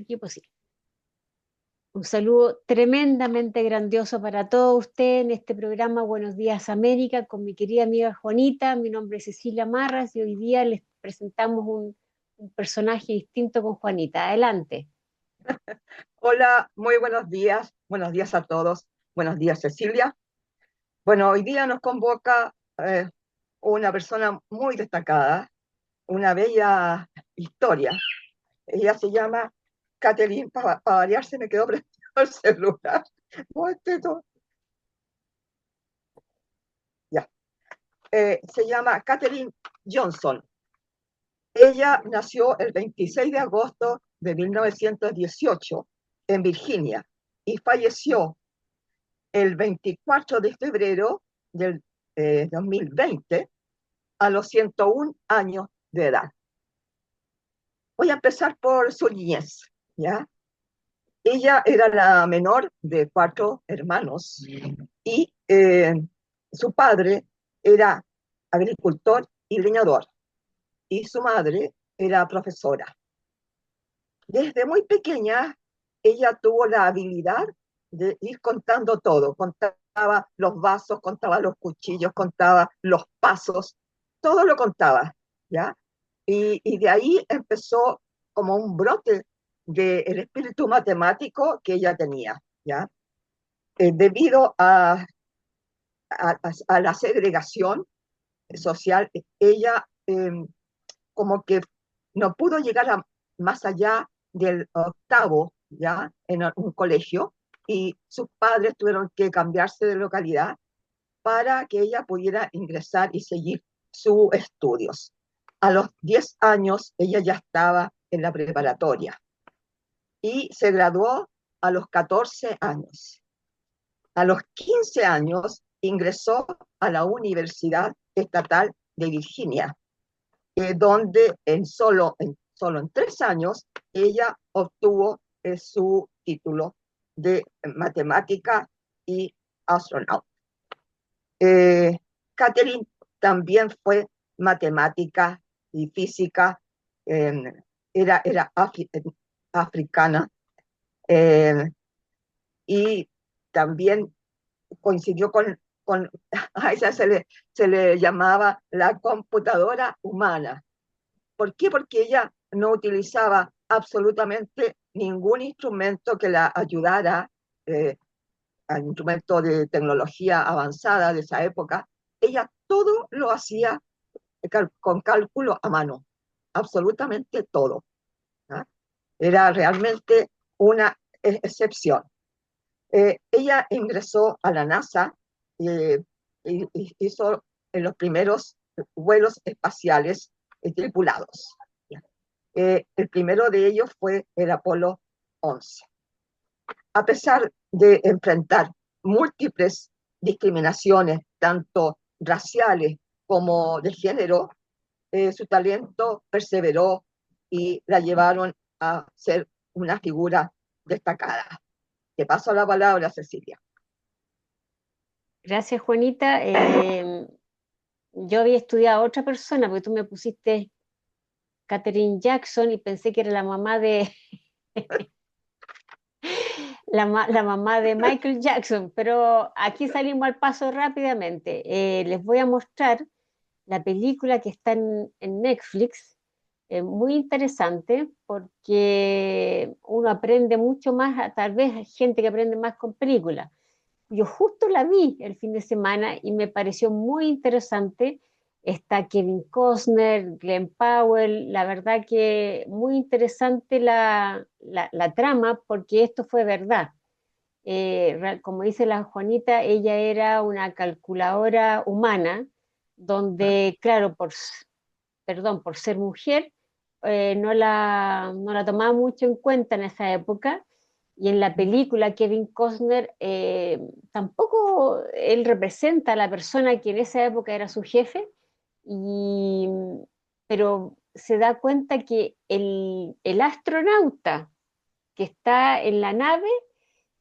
equipo, sí. Un saludo tremendamente grandioso para todos ustedes en este programa Buenos Días América con mi querida amiga Juanita. Mi nombre es Cecilia Marras y hoy día les presentamos un personaje distinto con Juanita. Adelante. Hola, muy buenos días. Buenos días a todos. Buenos días, Cecilia. Bueno, hoy día nos convoca una persona muy destacada, una bella historia. Ella se llama Catherine, para variar se me quedó prendido el celular. No, ya. Se llama Catherine Johnson. Ella nació el 26 de agosto de 1918 en Virginia y falleció el 24 de febrero del 2020 a los 101 años de edad. Voy a empezar por su niñez, ¿ya? Ella era la menor de cuatro hermanos y su padre era agricultor y leñador y su madre era profesora. Desde muy pequeña, ella tuvo la habilidad de ir contando todo. Contaba los vasos, contaba los cuchillos, contaba los pasos, todo lo contaba, ¿ya? Y de ahí empezó como un brote del espíritu matemático que ella tenía, ¿ya? Debido a la segregación social, ella como que no pudo llegar más allá del octavo, ya, en un colegio, y sus padres tuvieron que cambiarse de localidad para que ella pudiera ingresar y seguir sus estudios. A los 10 años ella ya estaba en la preparatoria y se graduó a los 14 años. A los 15 años ingresó a la Universidad Estatal de Virginia, donde solo en 3 años ella obtuvo su título de matemática y astronauta. Catherine también fue matemática y física, eh, era africana, eh, y también coincidió con a ella se le llamaba la computadora humana. ¿Por qué? Porque ella no utilizaba absolutamente ningún instrumento que la ayudara, eh, al instrumento de tecnología avanzada de esa época. Ella todo lo hacía con cálculo a mano, absolutamente todo, ¿ah? Era realmente una excepción. Ella ingresó a la NASA y hizo en los primeros vuelos espaciales tripulados. El primero de ellos fue el Apolo 11. A pesar de enfrentar múltiples discriminaciones, tanto raciales como de género, su talento perseveró y la llevaron a ser una figura destacada. Te paso la palabra, Cecilia. Gracias, Juanita. Yo había estudiado a otra persona porque tú me pusiste Katherine Jackson y pensé que era la mamá de la mamá de Michael Jackson, pero aquí salimos al paso rápidamente. Les voy a mostrar la película que está en Netflix, muy interesante porque uno aprende mucho más, tal vez hay gente que aprende más con películas. Yo justo la vi el fin de semana y me pareció muy interesante. Está Kevin Costner, Glenn Powell, la verdad que muy interesante la trama porque esto fue verdad. Como dice la Juanita, ella era una calculadora humana, donde, claro, perdón, por ser mujer, no la tomaba mucho en cuenta en esa época. Y en la película, Kevin Costner, tampoco él representa a la persona que en esa época era su jefe, y, pero se da cuenta que el astronauta que está en la nave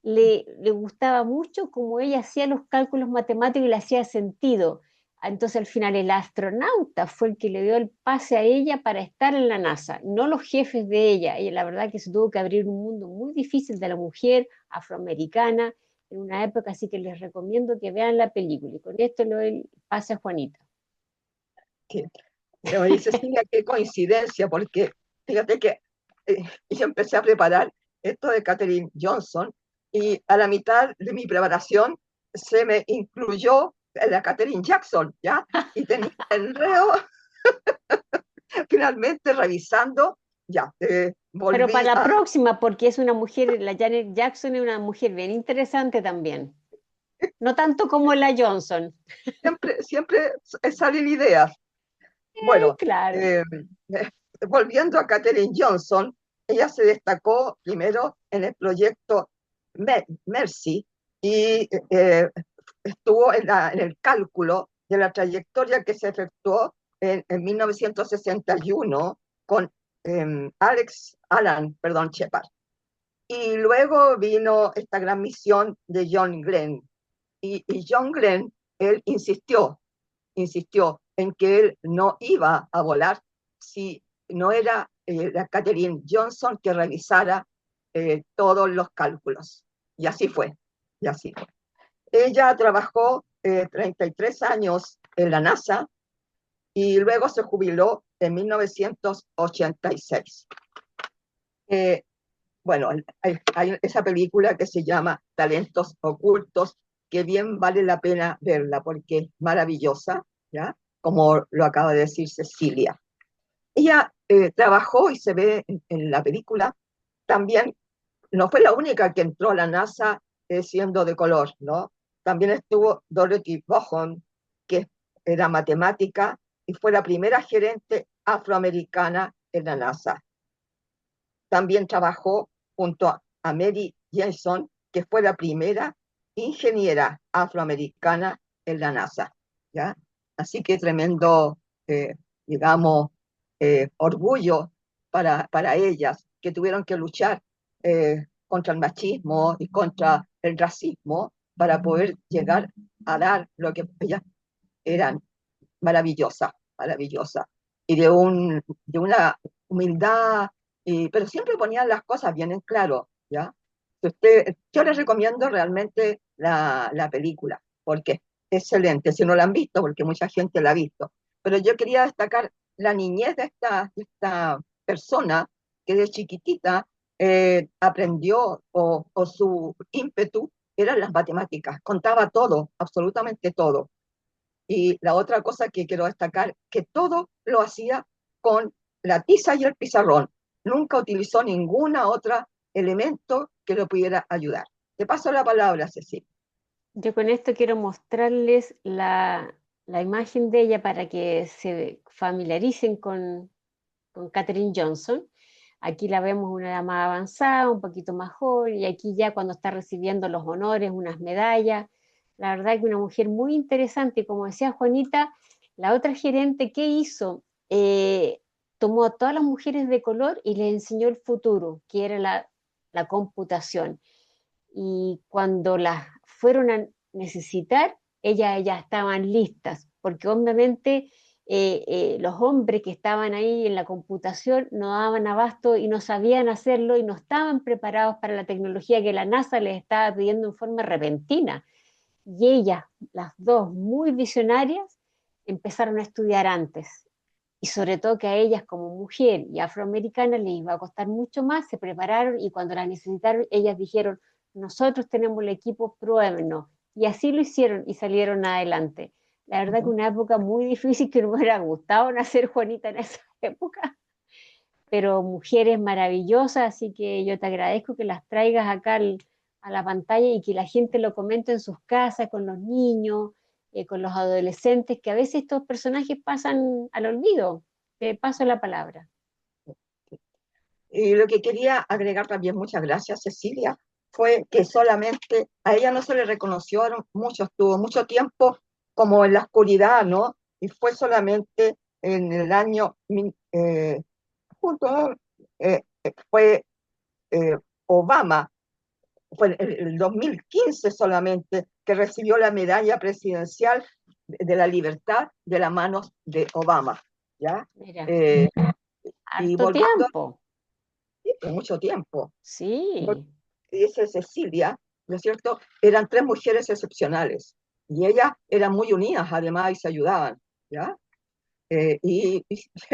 le gustaba mucho como ella hacía los cálculos matemáticos y le hacía sentido. Entonces al final el astronauta fue el que le dio el pase a ella para estar en la NASA, no los jefes de ella. Y la verdad que se tuvo que abrir un mundo muy difícil de la mujer afroamericana en una época, así que les recomiendo que vean la película. Y con esto le doy el pase a Juanita. Sí. Oye, Cecilia, qué coincidencia, porque fíjate que eh, yo empecé a preparar esto de Katherine Johnson y a la mitad de mi preparación se me incluyó la Katherine Jackson, ¿ya? Y tenía el enredo finalmente revisando, ya, Pero para volví la a, próxima, porque es una mujer, la Janet Jackson es una mujer bien interesante también. No tanto como la Johnson. siempre salen ideas. Bueno, Claro. eh, volviendo a Katherine Johnson, ella se destacó primero en el proyecto Mercy y estuvo en el cálculo de la trayectoria que se efectuó en 1961 con Alex Alan, perdón, Shepard. Y luego vino esta gran misión de John Glenn. Y John Glenn, él insistió en que él no iba a volar si no era la Katherine Johnson que realizara todos los cálculos. Y así fue, y así fue. Ella trabajó 33 años en la NASA y luego se jubiló en 1986. Eh, bueno, hay esa película que se llama Talentos Ocultos, que bien vale la pena verla porque es maravillosa, ¿ya? Como lo acaba de decir Cecilia. Ella trabajó y se ve en la película, también no fue la única que entró a la NASA siendo de color, ¿no? También estuvo Dorothy Vaughan, que era matemática y fue la primera gerente afroamericana en la NASA. También trabajó junto a Mary Jensen, que fue la primera ingeniera afroamericana en la NASA, ¿ya? Así que tremendo, eh, digamos, orgullo para ellas, que tuvieron que luchar contra el machismo y contra el racismo para poder llegar a dar lo que ellas eran, maravillosa, maravillosa, y de una humildad, pero siempre ponían las cosas bien en claro, ¿ya? Yo les recomiendo realmente la película, porque es excelente, si no la han visto, porque mucha gente la ha visto, pero yo quería destacar la niñez de esta persona que de chiquitita aprendió o su ímpetu eran las matemáticas, contaba todo, absolutamente todo. Y la otra cosa que quiero destacar, que todo lo hacía con la tiza y el pizarrón. Nunca utilizó ninguna otra elemento que lo pudiera ayudar. Te paso la palabra, Cecilia. Yo con esto quiero mostrarles la imagen de ella para que se familiaricen con Katherine Johnson. Aquí la vemos una edad más avanzada, un poquito más joven, y aquí ya cuando está recibiendo los honores, unas medallas. La verdad que una mujer muy interesante, y como decía Juanita, la otra gerente, ¿qué hizo? Tomó a todas las mujeres de color y les enseñó el futuro, que era la computación. Y cuando las fueron a necesitar, ellas ya estaban listas, porque obviamente los hombres que estaban ahí en la computación no daban abasto y no sabían hacerlo y no estaban preparados para la tecnología que la NASA les estaba pidiendo en forma repentina. Y ellas, las dos muy visionarias, empezaron a estudiar antes. Y sobre todo que a ellas como mujer y afroamericana les iba a costar mucho más, se prepararon y cuando las necesitaron, ellas dijeron, nosotros tenemos el equipo, pruébenos. Y así lo hicieron y salieron adelante. La verdad que una época muy difícil que no me hubiera gustado nacer Juanita en esa época, pero mujeres maravillosas, así que yo te agradezco que las traigas acá a la pantalla y que la gente lo comente en sus casas, con los niños, con los adolescentes, que a veces estos personajes pasan al olvido. Te paso la palabra. Y lo que quería agregar también, muchas gracias, Cecilia, fue que solamente a ella no se le reconoció mucho, estuvo mucho tiempo como en la oscuridad, ¿no? Y fue solamente en el año, junto, fue Obama, fue el 2015 solamente que recibió la medalla presidencial de la libertad de las manos de Obama, ¿ya? Mira, Eh, y harto volviendo tiempo. a mucho tiempo, Sí, dice Cecilia, ¿no es cierto? Eran tres mujeres excepcionales y ellas eran muy unidas además y se ayudaban, ¿ya? Y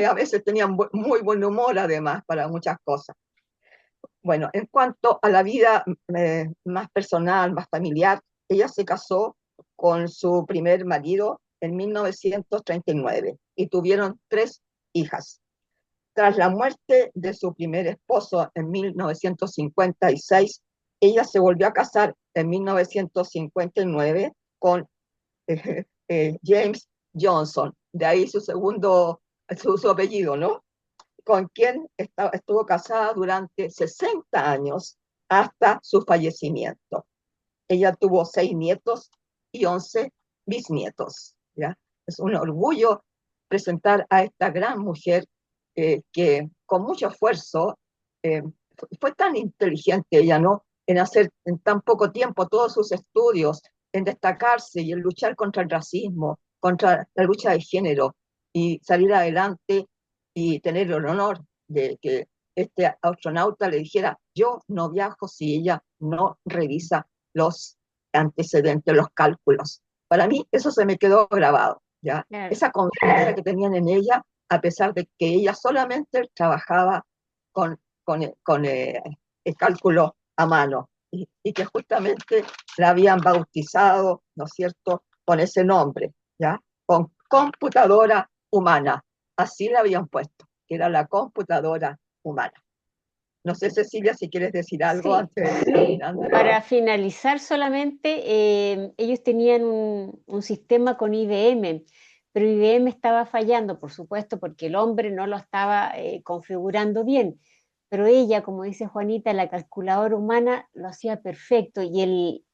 a veces tenían muy buen humor además para muchas cosas. Bueno, en cuanto a la vida más personal, más familiar, ella se casó con su primer marido en 1939 y tuvieron tres hijas. Tras la muerte de su primer esposo en 1956, ella se volvió a casar en 1959 con James Johnson, de ahí su apellido, ¿no? Con quien estuvo casada durante 60 años hasta su fallecimiento. Ella tuvo 6 nietos y 11 bisnietos. ¿Ya? Es un orgullo presentar a esta gran mujer que con mucho esfuerzo eh, fue tan inteligente ella, ¿no? En hacer en tan poco tiempo todos sus estudios, en destacarse y en luchar contra el racismo, contra la lucha de género y salir adelante y tener el honor de que este astronauta le dijera, yo no viajo si ella no revisa los antecedentes, los cálculos. Para mí eso se me quedó grabado, ¿ya? claro. Esa confianza que tenían en ella, a pesar de que ella solamente trabajaba con el cálculo a mano y que justamente la habían bautizado, ¿no es cierto?, con ese nombre, ¿ya? Con computadora humana. Así la habían puesto, que era la computadora humana. No sé, Cecilia, si quieres decir algo Sí, antes de ir terminando. para finalizar solamente, ellos tenían un sistema con IBM, pero IBM estaba fallando, por supuesto, porque el hombre no lo estaba configurando bien. Pero ella, como dice Juanita, la calculadora humana lo hacía perfecto y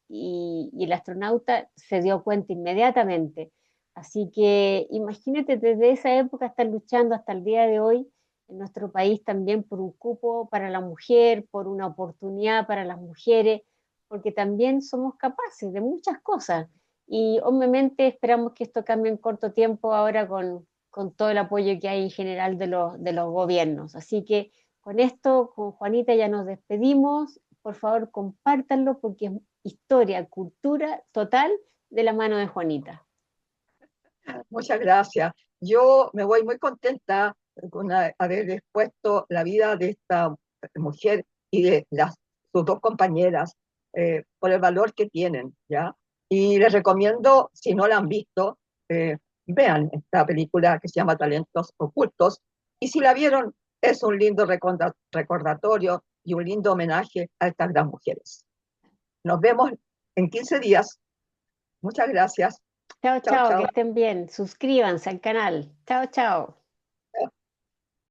el astronauta se dio cuenta inmediatamente. Así que imagínate, desde esa época están luchando hasta el día de hoy en nuestro país también por un cupo para la mujer, por una oportunidad para las mujeres, porque también somos capaces de muchas cosas. Y obviamente esperamos que esto cambie en corto tiempo ahora con todo el apoyo que hay en general de los gobiernos. Así que con esto, con Juanita ya nos despedimos. Por favor, compártanlo porque es historia, cultura total de la mano de Juanita. Muchas gracias. Yo me voy muy contenta con haber expuesto la vida de esta mujer y de sus dos compañeras por el valor que tienen, ¿ya? Y les recomiendo, si no la han visto, vean esta película que se llama Talentos Ocultos. Y si la vieron, es un lindo recordatorio y un lindo homenaje a estas gran mujeres. Nos vemos en 15 días. Muchas gracias. Chao, Chao, chao, que chao. estén bien. Suscríbanse al canal. Chao, chao.